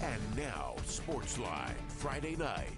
And now, Sportsline Friday Night.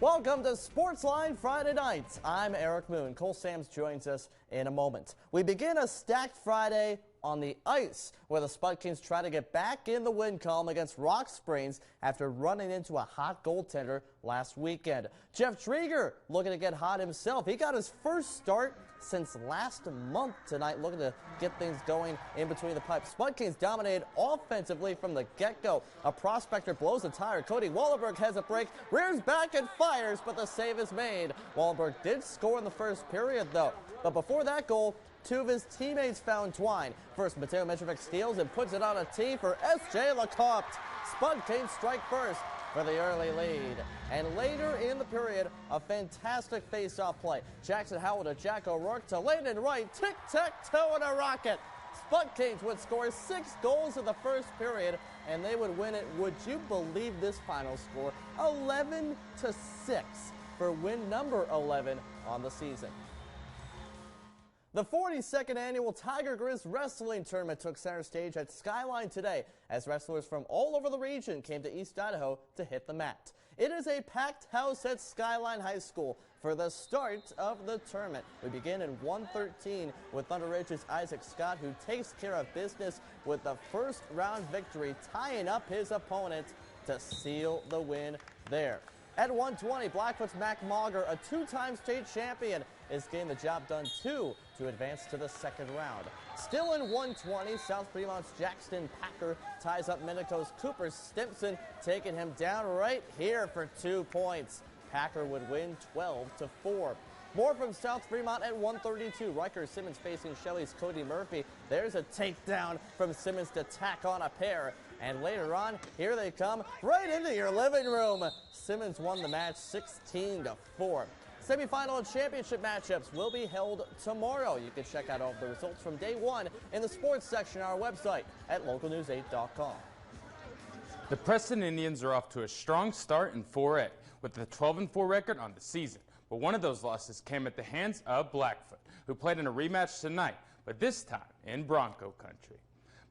Welcome to Sportsline Friday Nights. I'm Eric Moon. Cole Sams joins us in a moment. We begin a stacked Friday on the ice, where the Spud Kings try to get back in the win column against Rock Springs after running into a hot goaltender last weekend. Jeff Drieger looking to get hot himself. He got his first start since last month tonight, looking to get things going in between the pipes. Spud Kings dominated offensively from the get-go. A prospector blows a tire. Cody Wallenberg has a break, rears back and fires, but the save is made. Wallenberg did score in the first period, though. But before that goal, two of his teammates found twine. First, Mateo Mitrovic steals and puts it on a tee for S.J. Lecomte. Spud Kings strike first for the early lead. And later in the period, a fantastic face-off play. Jackson Howell to Jack O'Rourke to Layden Wright. Tic-tac-toe and a rocket. Spud Kings would score 6 goals in the first period, and they would win it. Would you believe this final score? 11-6 for win number 11 on the season. The 42nd annual Tiger Grizz Wrestling Tournament took center stage at Skyline today as wrestlers from all over the region came to East Idaho to hit the mat. It is a packed house at Skyline High School for the start of the tournament. We begin in 113 with Thunder Ridge's Isaac Scott, who takes care of business with the first round victory, tying up his opponent to seal the win there. At 120, Blackfoot's Mac Mauger, a two-time state champion, is getting the job done too to advance to the second round. Still in 120, South Fremont's Jackson Packer ties up Minico's Cooper Stimpson, taking him down right here for 2 points. Packer would win 12-4. More from South Fremont at 132. Riker Simmons facing Shelley's Cody Murphy. There's a takedown from Simmons to tack on a pair. And later on, here they come right into your living room. Simmons won the match 16-4. Semifinal and championship matchups will be held tomorrow. You can check out all of the results from day one in the sports section of our website at localnews8.com. The Preston Indians are off to a strong start in 4A with a 12-4 record on the season. But one of those losses came at the hands of Blackfoot, who played in a rematch tonight, but this time in Bronco country.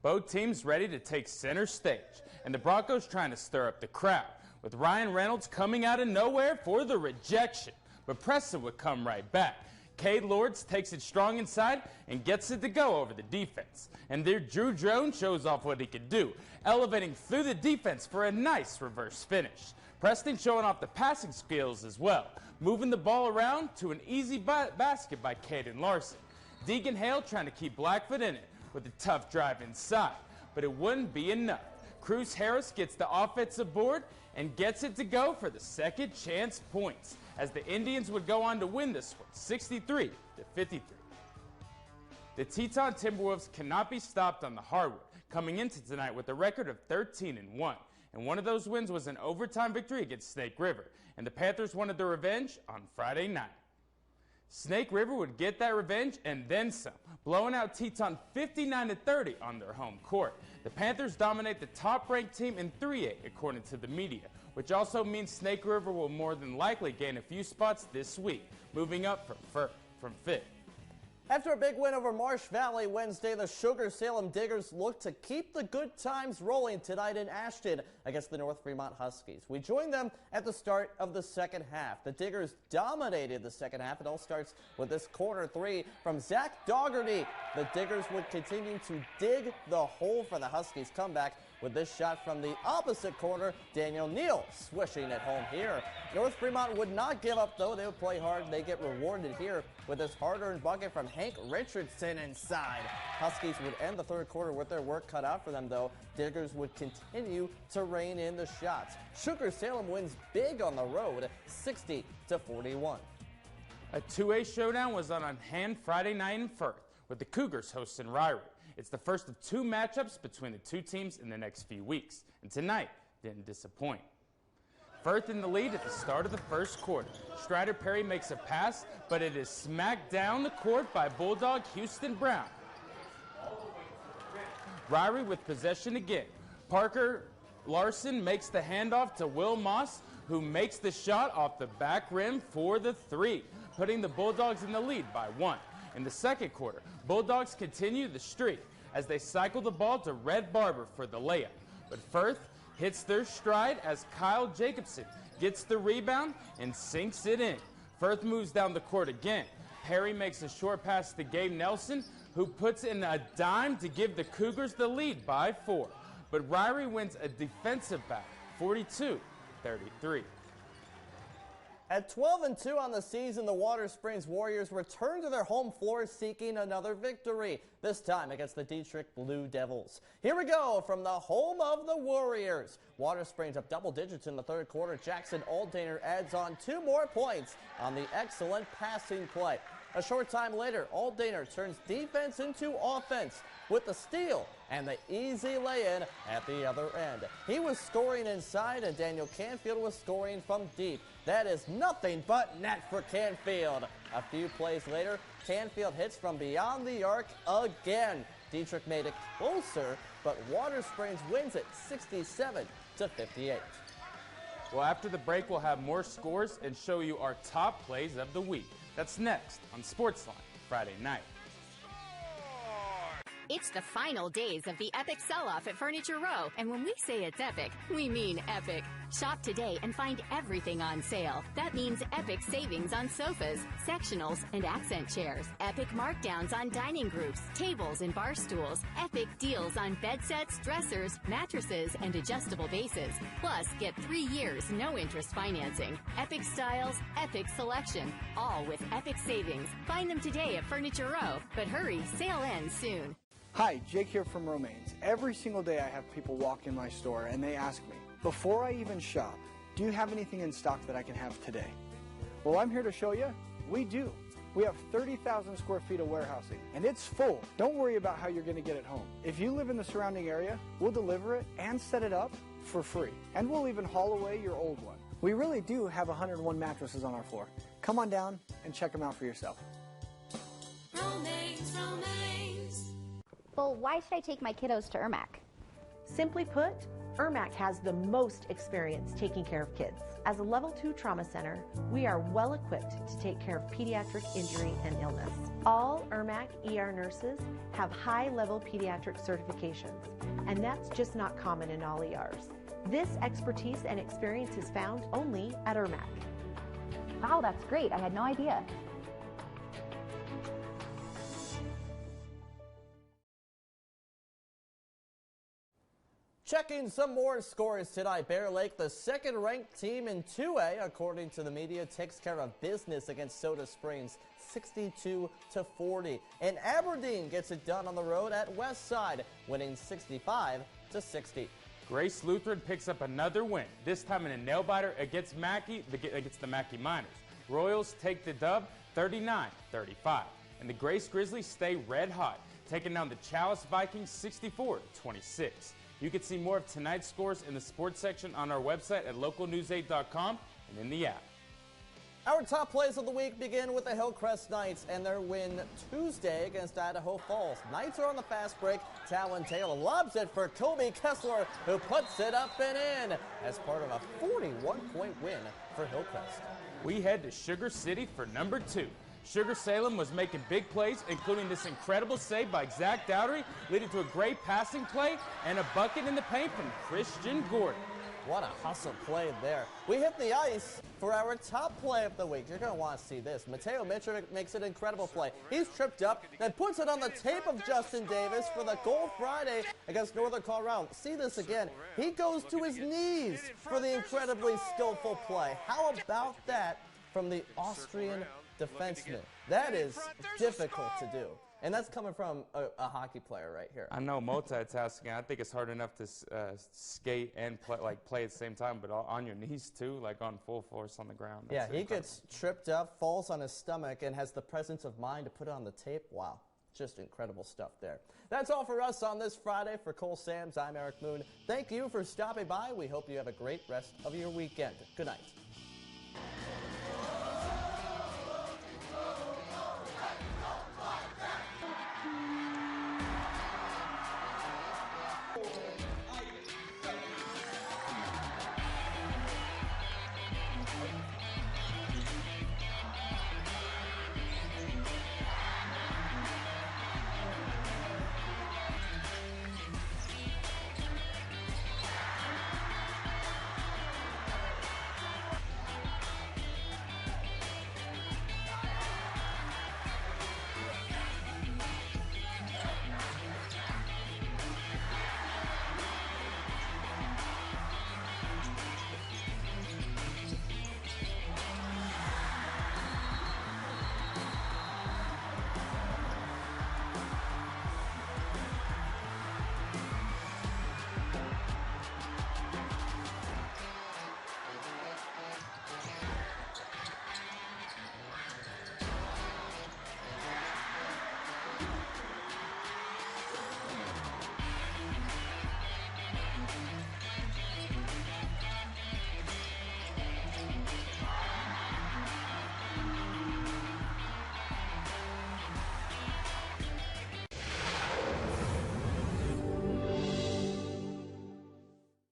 Both teams ready to take center stage, and the Broncos trying to stir up the crowd, with Ryan Reynolds coming out of nowhere for the rejection. But Preston would come right back. Cade Lords takes it strong inside and gets it to go over the defense. And there Drew Jones shows off what he could do, elevating through the defense for a nice reverse finish. Preston showing off the passing skills as well, moving the ball around to an easy basket by Caden Larson. Deegan Hale trying to keep Blackfoot in it with a tough drive inside, but it wouldn't be enough. Cruz Harris gets the offensive board and gets it to go for the second chance points, as the Indians would go on to win this one 63-53. The Teton Timberwolves cannot be stopped on the hardwood, coming into tonight with a record of 13-1. And one of those wins was an overtime victory against Snake River, and the Panthers wanted their revenge on Friday night. Snake River would get that revenge and then some, blowing out Teton 59-30 on their home court. The Panthers dominate the top-ranked team in 3A, according to the media, which also means Snake River will more than likely gain a few spots this week, moving up from 5th. After a big win over Marsh Valley Wednesday, the Sugar Salem Diggers look to keep the good times rolling tonight in Ashton against the North Fremont Huskies. We joined them at the start of the second half. The Diggers dominated the second half. It all starts with this corner three from Zach Dougherty. The Diggers would continue to dig the hole for the Huskies' comeback with this shot from the opposite corner. Daniel Neal swishing it home here. North Fremont would not give up, though. They would play hard. They get rewarded here with this hard-earned bucket from Hank Richardson inside. Huskies would end the third quarter with their work cut out for them, though. Diggers would continue to rein in the shots. Sugar Salem wins big on the road, 60-41. A 2A showdown was on hand Friday night in Firth, with the Cougars hosting Ryrie. It's the first of 2 matchups between the two teams in the next few weeks, and tonight didn't disappoint. Firth in the lead at the start of the first quarter. Strider Perry makes a pass, but it is smacked down the court by Bulldog Houston Brown. Ryrie with possession again. Parker Larson makes the handoff to Will Moss, who makes the shot off the back rim for the 3, putting the Bulldogs in the lead by 1. In the second quarter, Bulldogs continue the streak as they cycle the ball to Red Barber for the layup. but Firth hits their stride as Kyle Jacobson gets the rebound and sinks it in. Firth moves down the court again. Perry makes a short pass to Gabe Nelson, who puts in a dime to give the Cougars the lead by 4. But Ryrie wins a defensive battle, 42-33. At 12-2 on the season, the Water Springs Warriors return to their home floor seeking another victory, this time against the Dietrich Blue Devils. Here we go from the home of the Warriors. Water Springs up double digits in the third quarter. Jackson Aldaner adds on 2 more points on the excellent passing play. A short time later, Aldaner turns defense into offense with the steal and the easy lay-in at the other end. He was scoring inside, and Daniel Canfield was scoring from deep. That is nothing but net for Canfield. A few plays later, Canfield hits from beyond the arc again. Dietrich made it closer, but Water Springs wins it 67-58. Well, after the break, we'll have more scores and show you our top plays of the week. That's next on Sportsline Friday night. It's the final days of the epic sell-off at Furniture Row, and when we say it's epic, we mean epic. Shop today and find everything on sale. That means epic savings on sofas, sectionals, and accent chairs. Epic markdowns on dining groups, tables, and bar stools. Epic deals on bed sets, dressers, mattresses, and adjustable bases. Plus, get 3 years, no interest financing. Epic styles, epic selection, all with epic savings. Find them today at Furniture Row, but hurry, sale ends soon. Hi, Jake here from Romaines. Every single day I have people walk in my store and they ask me, before I even shop, do you have anything in stock that I can have today? Well, I'm here to show you, we do. We have 30,000 square feet of warehousing, and it's full. Don't worry about how you're going to get it home. If you live in the surrounding area, we'll deliver it and set it up for free. And we'll even haul away your old one. We really do have 101 mattresses on our floor. Come on down and check them out for yourself. Romaines, Romaines. Well, why should I take my kiddos to ERMAC? Simply put, ERMAC has the most experience taking care of kids. As a Level 2 trauma center, we are well equipped to take care of pediatric injury and illness. All ERMAC ER nurses have high-level pediatric certifications, and that's just not common in all ERs. This expertise and experience is found only at ERMAC. Wow, that's great. I had no idea. Checking some more scores tonight. Bear Lake, the second-ranked team in 2A, according to the media, takes care of business against Soda Springs, 62-40. And Aberdeen gets it done on the road at Westside, winning 65-60. Grace Lutheran picks up another win, this time in a nail-biter against the Mackey Miners. Royals take the dub 39-35. And the Grace Grizzlies stay red hot, taking down the Chalice Vikings 64-26. You can see more of tonight's scores in the sports section on our website at localnews8.com and in the app. Our top plays of the week begin with the Hillcrest Knights and their win Tuesday against Idaho Falls. Knights are on the fast break. Talon Taylor lobs it for Kobe Kessler, who puts it up and in as part of a 41-point win for Hillcrest. We head to Sugar City for number 2. Sugar Salem was making big plays, including this incredible save by Zach Dowdery, leading to a great passing play and a bucket in the paint from Christian Gordon. What a hustle play there. We hit the ice for our top play of the week. You're going to want to see this. Mateo Mitchell makes an incredible play. He's tripped up, then puts it on the tape of Justin Davis for the goal Friday against Northern Colorado. See this again. He goes to his knees for the incredibly skillful play. How about that from the Austrian defenseman? That is difficult to do. And that's coming from a hockey player right here. I know, multitasking. I think it's hard enough to skate and play at the same time, but on your knees too, like on full force on the ground. Yeah, he gets tripped up, falls on his stomach, and has the presence of mind to put it on the tape. Wow, just incredible stuff there. That's all for us on this Friday. For Cole Sams, I'm Eric Moon. Thank you for stopping by. We hope you have a great rest of your weekend. Good night.